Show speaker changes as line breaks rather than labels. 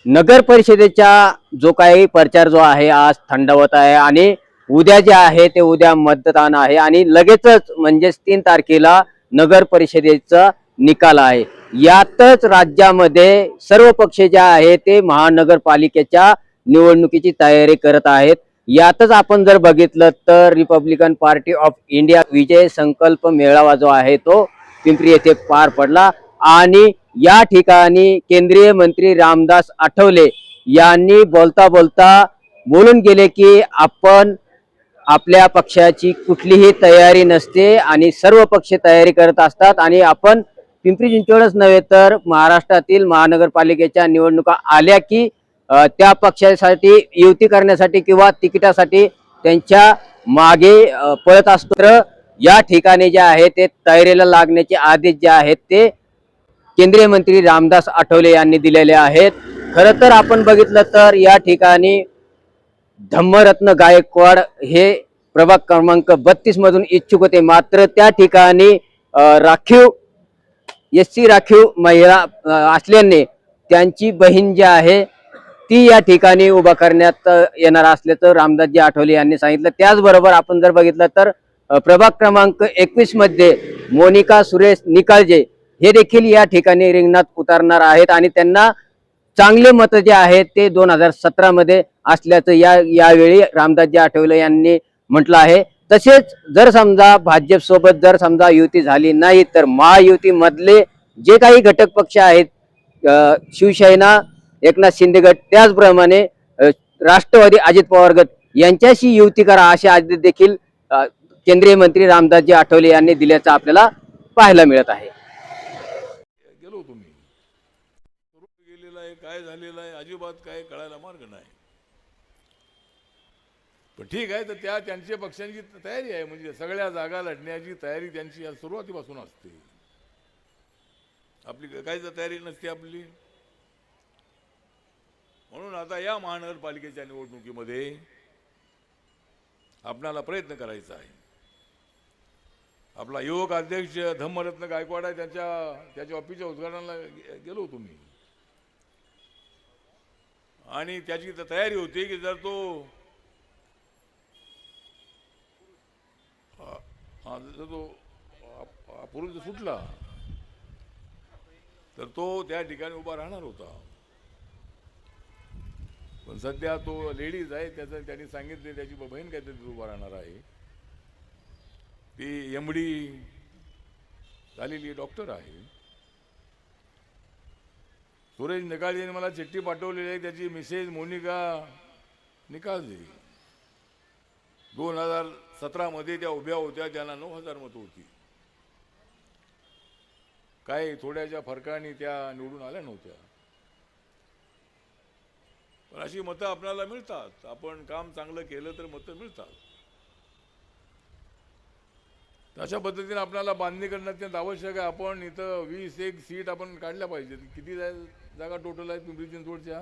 नगर परिषदेचा जो काही प्रचार जो आहे आज थंडावत आहे आणि उद्या जे आहे ते उद्या मतदान आहे आणि लगेचच म्हणजेच 3 तारखेला नगर परिषदेचा निकाल आहे. यातच राज्यामध्ये सर्व पक्ष जे आहे ते महानगरपालिकेच्या निवडणुकीची तयारी करत आहेत. यातच आपण जर बघितलं तर रिपब्लिकन पार्टी ऑफ इंडिया विजय संकल्प मेळावा जो आहे तो पिंपरी येथे पार पडला आणि या ठिकाणी केंद्रीय मंत्री रामदास आठवले यांनी बोलता बोलता बोलून गेले की आपण आपल्या पक्षाची कुठलीही तयारी नसते आणि सर्व पक्ष तयारी करत असतात आणि आपण पिंपरी चिंचवडच नव्हे तर महाराष्ट्रातील महानगरपालिकेच्या निवडणुका आल्या की त्या पक्षासाठी युती करण्यासाठी किंवा तिकिटासाठी त्यांच्या मागे पळत असतो. तर या ठिकाणी जे आहे ते तयारीला लागण्याचे आदेश जे आहेत ते केंद्रीय मंत्री रामदास आठवले यांनी दिलेले आहेत. खरं तर आपण बघितलं तर या ठिकाणी धम्मरत्न गायकवाड हे प्रभाग क्रमांक 32 मधून इच्छुक होते, मात्र त्या ठिकाणी राखीव एससी राखीव महिला असल्याने त्यांची बहीण जी आहे ती या ठिकाणी उभा करण्यात येणार असल्याचं रामदासजी आठवले यांनी सांगितलं. त्याचबरोबर आपण जर बघितलं तर प्रभाग क्रमांक 21 मध्ये मोनिका सुरेश निकाळजे हे देखील या ठिकाणी रिंगणात उतरणार आहेत आणि त्यांना चांगले मत जे आहेत ते 2017 मध्ये असल्याचं यावेळी रामदासजी आठवले यांनी म्हटलं आहे. तसेच जर समजा भाजप सोबत जर समजा युती झाली नाही तर महायुती मधले जे काही घटक पक्ष आहेत शिवसेना एकनाथ शिंदे गट त्याचप्रमाणे राष्ट्रवादी अजित पवार गट यांच्याशी युती करा असे आदेश देखील केंद्रीय मंत्री रामदासजी आठवले यांनी दिल्याचं आपल्याला पाहायला मिळत आहे.
गेलो तुम्ही गेलेला आहे, काय झालेलं आहे अजिबात काय कळायला मार्ग नाही. पण ठीक आहे, तर त्यांच्या पक्षांची तयारी आहे, म्हणजे सगळ्या जागा लढण्याची तयारी त्यांची सुरुवातीपासून असते. आपली काहीच तयारी नसते आपली. म्हणून आता या महानगरपालिकेच्या निवडणुकीमध्ये आपल्याला प्रयत्न करायचा आहे. आपला युवक अध्यक्ष धम्मरत्न गायकवाड आहे, त्याच्या ऑफिसच्या उद्घाटनाला गेलो तुम्ही आणि त्याची तयारी होती की जर तो पुरुष सुटला तर तो त्या ठिकाणी उभा राहणार होता. पण सध्या तो लेडीज आहे, त्याचं त्यांनी सांगितले त्याची बहीण काहीतरी उभा राहणार आहे. ती एमडी झालेली डॉक्टर आहे. सुरेश निकाळजेने मला चिठ्ठी पाठवलेली आहे, त्याची मिसेस मोनिका निकाळजे 2017 मध्ये त्या उभ्या होत्या, त्यांना 9,000 मतं होती. काही थोड्याच्या फरकाने त्या निवडून आल्या नव्हत्या. पण अशी मतं आपल्याला मिळतात. आपण काम चांगलं केलं तर मतं मिळतात. अशा पद्धतीने आपल्याला बांधणी करणं अत्यंत आवश्यक आहे. आपण इथं 21 सीट आपण काढल्या पाहिजेत. किती जागा टोटल आहेत पिंपरी चिंचवडच्या?